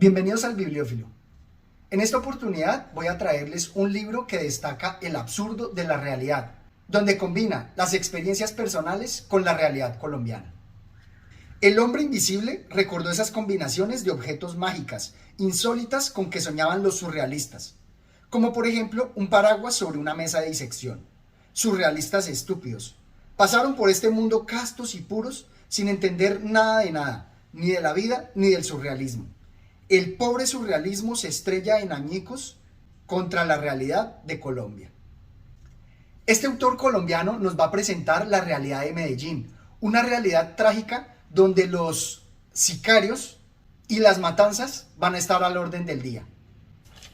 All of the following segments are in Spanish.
Bienvenidos al Bibliófilo. En esta oportunidad voy a traerles un libro que destaca el absurdo de la realidad, donde combina las experiencias personales con la realidad colombiana. El hombre invisible recordó esas combinaciones de objetos mágicas, insólitas con que soñaban los surrealistas, como por ejemplo un paraguas sobre una mesa de disección. Surrealistas estúpidos. Pasaron por este mundo castos y puros sin entender nada de nada, ni de la vida ni del surrealismo. El pobre surrealismo se estrella en añicos contra la realidad de Colombia. Este autor colombiano nos va a presentar la realidad de Medellín, una realidad trágica donde los sicarios y las matanzas van a estar al orden del día.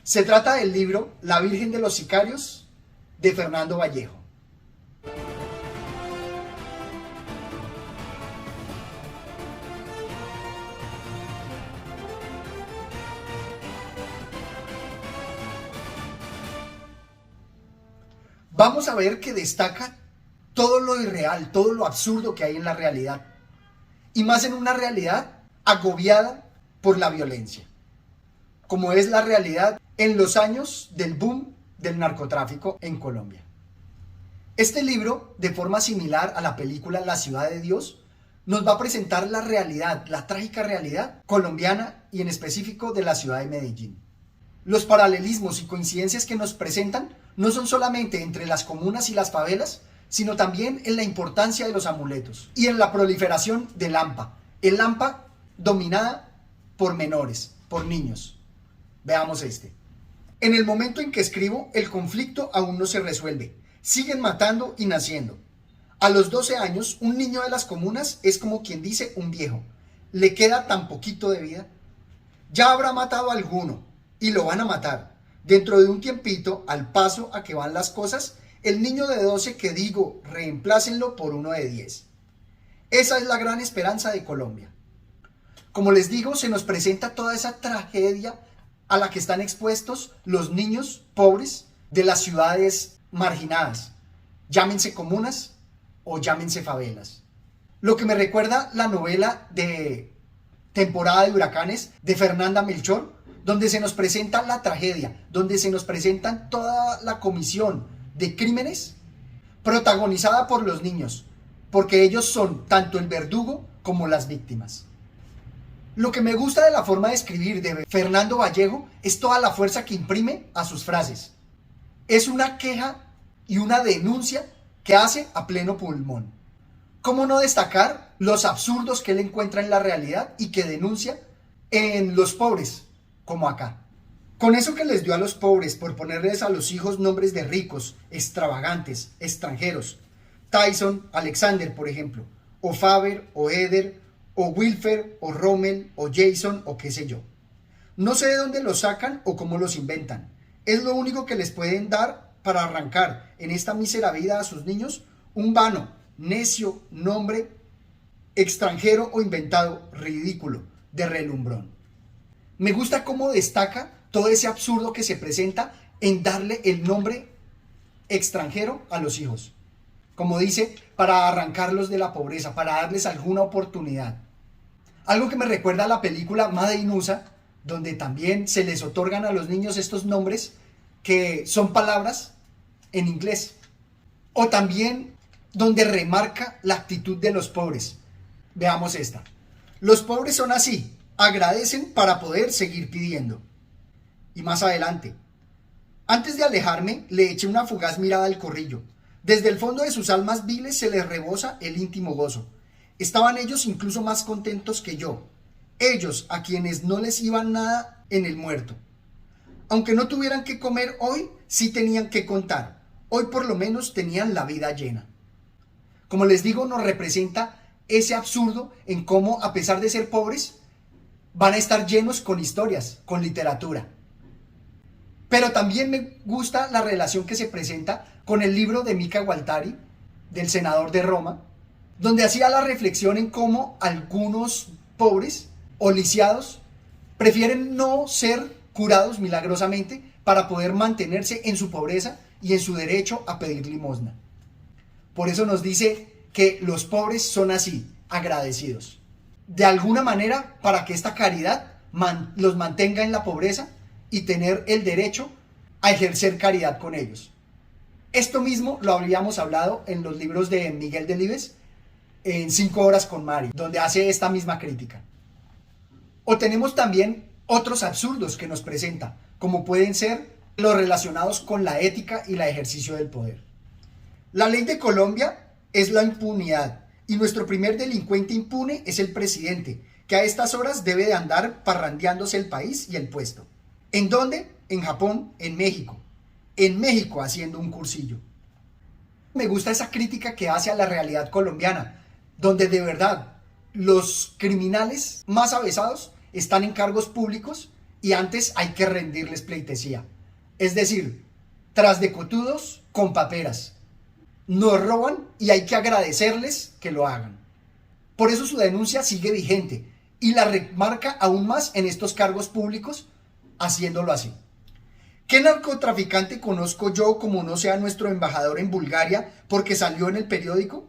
Se trata del libro La Virgen de los Sicarios de Fernando Vallejo. Vamos a ver que destaca todo lo irreal, todo lo absurdo que hay en la realidad. Y más en una realidad agobiada por la violencia, como es la realidad en los años del boom del narcotráfico en Colombia. Este libro, de forma similar a la película La Ciudad de Dios, nos va a presentar la realidad, la trágica realidad colombiana y en específico de la ciudad de Medellín. Los paralelismos y coincidencias que nos presentan no son solamente entre las comunas y las favelas, sino también en la importancia de los amuletos y en la proliferación del AMPA, el AMPA dominada por menores, por niños. Veamos este. En el momento en que escribo, el conflicto aún no se resuelve. Siguen matando y naciendo. A los 12 años, un niño de las comunas es como quien dice un viejo. Le queda tan poquito de vida. Ya habrá matado a alguno y lo van a matar. Dentro de un tiempito, al paso a que van las cosas, el niño de 12 que digo, reemplácenlo por uno de 10. Esa es la gran esperanza de Colombia. Como les digo, se nos presenta toda esa tragedia a la que están expuestos los niños pobres de las ciudades marginadas, llámense comunas o llámense favelas. Lo que me recuerda la novela de Temporada de Huracanes de Fernanda Melchor, donde se nos presenta la tragedia, donde se nos presentan toda la comisión de crímenes protagonizada por los niños, porque ellos son tanto el verdugo como las víctimas. Lo que me gusta de la forma de escribir de Fernando Vallejo es toda la fuerza que imprime a sus frases. Es una queja y una denuncia que hace a pleno pulmón. ¿Cómo no destacar los absurdos que él encuentra en la realidad y que denuncia en los pobres, como acá? Con eso que les dio a los pobres por ponerles a los hijos nombres de ricos, extravagantes, extranjeros. Tyson, Alexander, por ejemplo, o Faber, o Eder, o Wilfer, o Rommel, o Jason, o qué sé yo. No sé de dónde los sacan o cómo los inventan. Es lo único que les pueden dar para arrancar en esta mísera vida a sus niños un vano, necio nombre extranjero o inventado, ridículo, de relumbrón. Me gusta cómo destaca todo ese absurdo que se presenta en darle el nombre extranjero a los hijos. Como dice, para arrancarlos de la pobreza, para darles alguna oportunidad. Algo que me recuerda a la película Made in USA, donde también se les otorgan a los niños estos nombres que son palabras en inglés. O también donde remarca la actitud de los pobres. Veamos esta. Los pobres son así, agradecen para poder seguir pidiendo. Y más adelante, antes de alejarme, le eché una fugaz mirada al corrillo. Desde el fondo de sus almas viles se les rebosa el íntimo gozo. Estaban ellos incluso más contentos que yo. Ellos, a quienes no les iba nada en el muerto. Aunque no tuvieran que comer hoy, sí tenían que contar. Hoy por lo menos tenían la vida llena. Como les digo, nos representa ese absurdo en cómo, a pesar de ser pobres, van a estar llenos con historias, con literatura. Pero también me gusta la relación que se presenta con el libro de Mika Gualtari, del senador de Roma, donde hacía la reflexión en cómo algunos pobres o lisiados prefieren no ser curados milagrosamente para poder mantenerse en su pobreza y en su derecho a pedir limosna. Por eso nos dice que los pobres son así, agradecidos. De alguna manera, para que esta caridad los mantenga en la pobreza y tener el derecho a ejercer caridad con ellos. Esto mismo lo habríamos hablado en los libros de Miguel Delibes, en 5 horas con Mari, donde hace esta misma crítica. O tenemos también otros absurdos que nos presenta, como pueden ser los relacionados con la ética y el ejercicio del poder. La ley de Colombia es la impunidad, y nuestro primer delincuente impune es el presidente, que a estas horas debe de andar parrandeándose el país y el puesto. ¿En dónde? En Japón, en México. En México haciendo un cursillo. Me gusta esa crítica que hace a la realidad colombiana, donde de verdad los criminales más avesados están en cargos públicos y antes hay que rendirles pleitesía. Es decir, tras de cotudos con paperas. Nos roban y hay que agradecerles que lo hagan. Por eso su denuncia sigue vigente y la remarca aún más en estos cargos públicos, haciéndolo así. ¿Qué narcotraficante conozco yo como no sea nuestro embajador en Bulgaria porque salió en el periódico?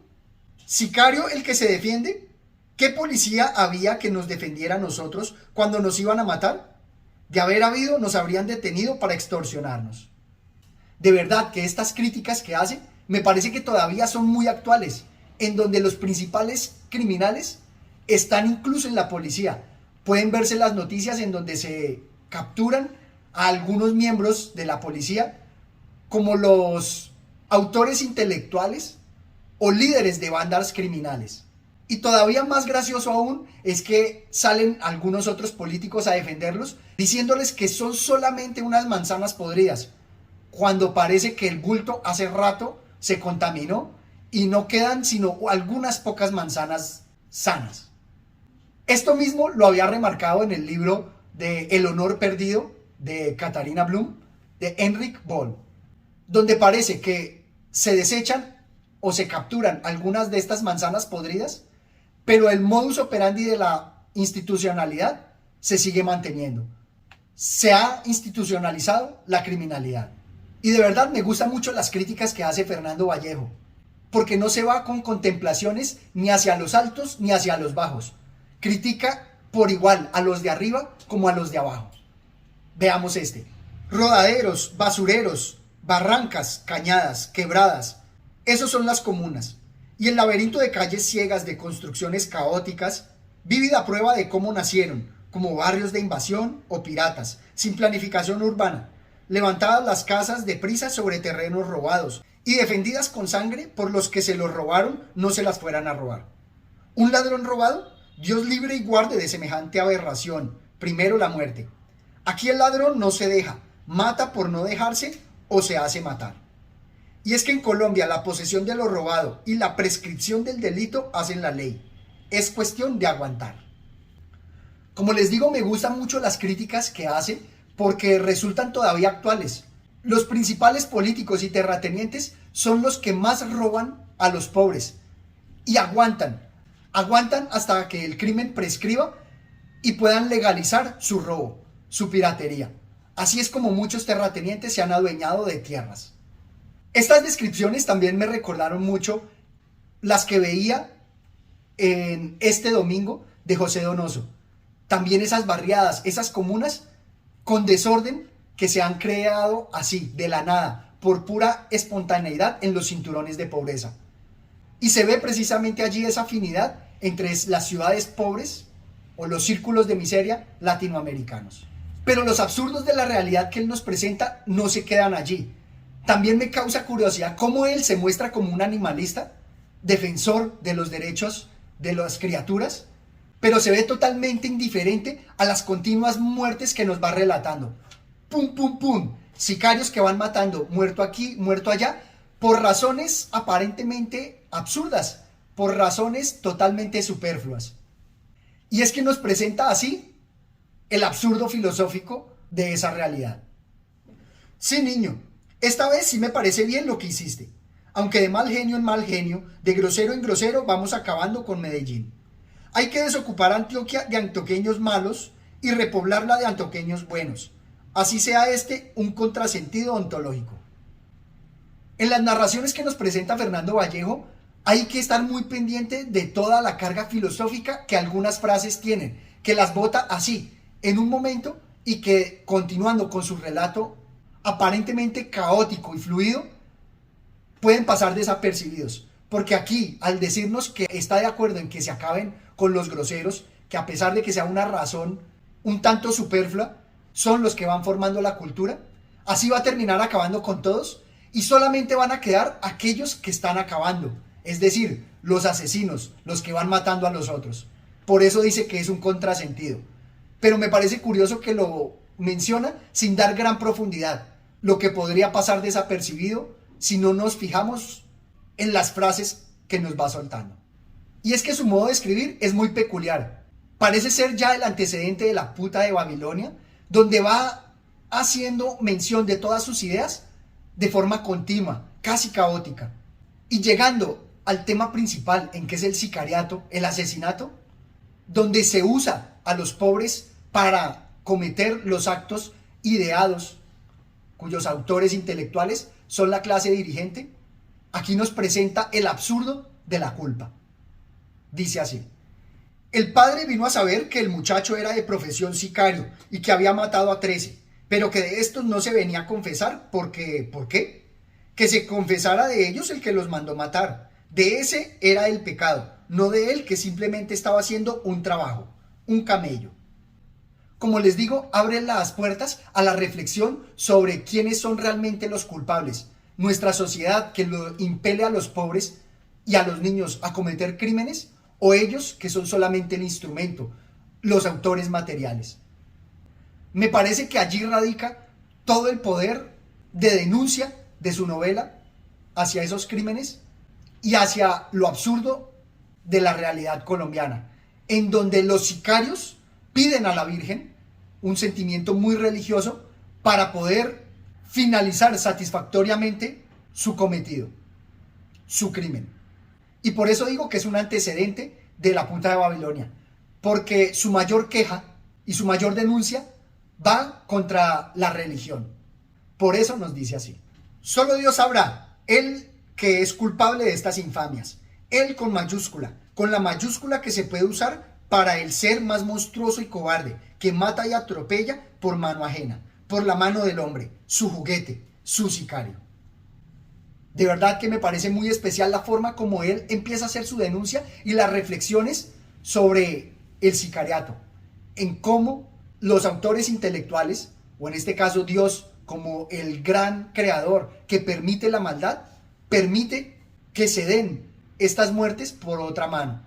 ¿Sicario el que se defiende? ¿Qué policía había que nos defendiera a nosotros cuando nos iban a matar? De haber habido, nos habrían detenido para extorsionarnos. De verdad que estas críticas que hace me parece que todavía son muy actuales, en donde los principales criminales están incluso en la policía. Pueden verse las noticias en donde se capturan a algunos miembros de la policía como los autores intelectuales o líderes de bandas criminales. Y todavía más gracioso aún es que salen algunos otros políticos a defenderlos, diciéndoles que son solamente unas manzanas podridas, cuando parece que el bulto hace rato se contaminó y no quedan sino algunas pocas manzanas sanas. Esto mismo lo había remarcado en el libro de El honor perdido de Katharina Blum, de Enric Boll, donde parece que se desechan o se capturan algunas de estas manzanas podridas, pero el modus operandi de la institucionalidad se sigue manteniendo. Se ha institucionalizado la criminalidad. Y de verdad me gustan mucho las críticas que hace Fernando Vallejo, porque no se va con contemplaciones ni hacia los altos ni hacia los bajos. Critica por igual a los de arriba como a los de abajo. Veamos este. Rodaderos, basureros, barrancas, cañadas, quebradas. Esos son las comunas. Y el laberinto de calles ciegas de construcciones caóticas, vívida prueba de cómo nacieron, como barrios de invasión o piratas, sin planificación urbana, levantadas las casas deprisa sobre terrenos robados y defendidas con sangre por los que se los robaron no se las fueran a robar. ¿Un ladrón robado? Dios libre y guarde de semejante aberración. Primero la muerte. Aquí el ladrón no se deja, mata por no dejarse o se hace matar. Y es que en Colombia la posesión de lo robado y la prescripción del delito hacen la ley. Es cuestión de aguantar. Como les digo, me gustan mucho las críticas que hace porque resultan todavía actuales. Los principales políticos y terratenientes son los que más roban a los pobres y aguantan hasta que el crimen prescriba y puedan legalizar su robo, su piratería. Así es como muchos terratenientes se han adueñado de tierras. Estas descripciones también me recordaron mucho las que veía en este domingo de José Donoso. También esas barriadas, esas comunas con desorden que se han creado así, de la nada, por pura espontaneidad en los cinturones de pobreza. Y se ve precisamente allí esa afinidad entre las ciudades pobres o los círculos de miseria latinoamericanos. Pero los absurdos de la realidad que él nos presenta no se quedan allí. También me causa curiosidad cómo él se muestra como un animalista, defensor de los derechos de las criaturas, pero se ve totalmente indiferente a las continuas muertes que nos va relatando. Pum, pum, pum. Sicarios que van matando, muerto aquí, muerto allá, por razones aparentemente absurdas, por razones totalmente superfluas. Y es que nos presenta así el absurdo filosófico de esa realidad. Sí, niño, esta vez sí me parece bien lo que hiciste, aunque de mal genio en mal genio, de grosero en grosero, vamos acabando con Medellín. Hay que desocupar Antioquia de antioqueños malos y repoblarla de antioqueños buenos. Así sea este un contrasentido ontológico. En las narraciones que nos presenta Fernando Vallejo, hay que estar muy pendiente de toda la carga filosófica que algunas frases tienen, que las bota así, en un momento y que, continuando con su relato aparentemente caótico y fluido, pueden pasar desapercibidos. Porque aquí, al decirnos que está de acuerdo en que se acaben con los groseros, que a pesar de que sea una razón un tanto superflua, son los que van formando la cultura, así va a terminar acabando con todos y solamente van a quedar aquellos que están acabando, es decir, los asesinos, los que van matando a los otros. Por eso dice que es un contrasentido. Pero me parece curioso que lo menciona sin dar gran profundidad, lo que podría pasar desapercibido si no nos fijamos en las frases que nos va soltando. Y es que su modo de escribir es muy peculiar. Parece ser ya el antecedente de la puta de Babilonia, donde va haciendo mención de todas sus ideas de forma continua, casi caótica. Y llegando al tema principal, en que es el sicariato, el asesinato, donde se usa a los pobres para cometer los actos ideados, cuyos autores intelectuales son la clase dirigente, aquí nos presenta el absurdo de la culpa. Dice así: el padre vino a saber que el muchacho era de profesión sicario y que había matado a 13, pero que de estos no se venía a confesar porque, ¿por qué? Que se confesara de ellos el que los mandó matar. De ese era el pecado, no de él, que simplemente estaba haciendo un trabajo, un camello. Como les digo, abre las puertas a la reflexión sobre quiénes son realmente los culpables. Nuestra sociedad, que lo impele a los pobres y a los niños a cometer crímenes, o ellos, que son solamente el instrumento, los autores materiales. Me parece que allí radica todo el poder de denuncia de su novela hacia esos crímenes y hacia lo absurdo de la realidad colombiana, en donde los sicarios piden a la Virgen un sentimiento muy religioso para poder finalizar satisfactoriamente su cometido, su crimen. Y por eso digo que es un antecedente de la puta de Babilonia, porque su mayor queja y su mayor denuncia va contra la religión. Por eso nos dice así: solo Dios sabrá, Él que es culpable de estas infamias, Él con mayúscula, con la mayúscula que se puede usar para el ser más monstruoso y cobarde, que mata y atropella por mano ajena, por la mano del hombre, su juguete, su sicario. De verdad que me parece muy especial la forma como él empieza a hacer su denuncia y las reflexiones sobre el sicariato, en cómo los autores intelectuales, o en este caso Dios como el gran creador que permite la maldad, permite que se den estas muertes por otra mano,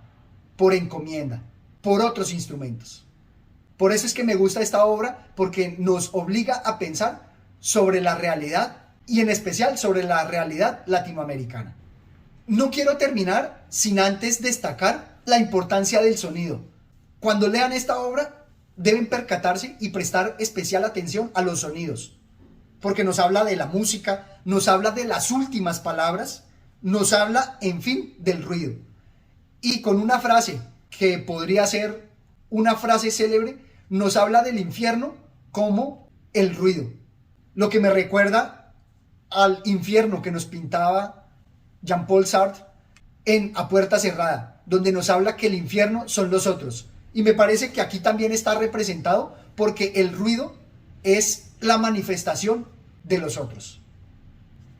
por encomienda, por otros instrumentos. Por eso es que me gusta esta obra, porque nos obliga a pensar sobre la realidad y en especial sobre la realidad latinoamericana. No quiero terminar sin antes destacar la importancia del sonido. Cuando lean esta obra deben percatarse y prestar especial atención a los sonidos, porque nos habla de la música, nos habla de las últimas palabras, nos habla, en fin, del ruido. Y con una frase que podría ser una frase célebre, nos habla del infierno como el ruido, lo que me recuerda al infierno que nos pintaba Jean-Paul Sartre en A Puerta Cerrada, donde nos habla que el infierno son los otros. Y me parece que aquí también está representado, porque el ruido es la manifestación de los otros.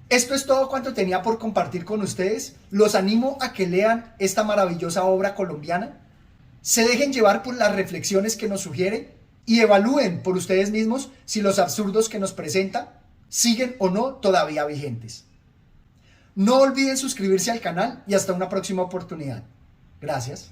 Esto es todo cuanto tenía por compartir con ustedes. Los animo a que lean esta maravillosa obra colombiana, se dejen llevar por las reflexiones que nos sugiere y evalúen por ustedes mismos si los absurdos que nos presenta siguen o no todavía vigentes. No olviden suscribirse al canal y hasta una próxima oportunidad. Gracias.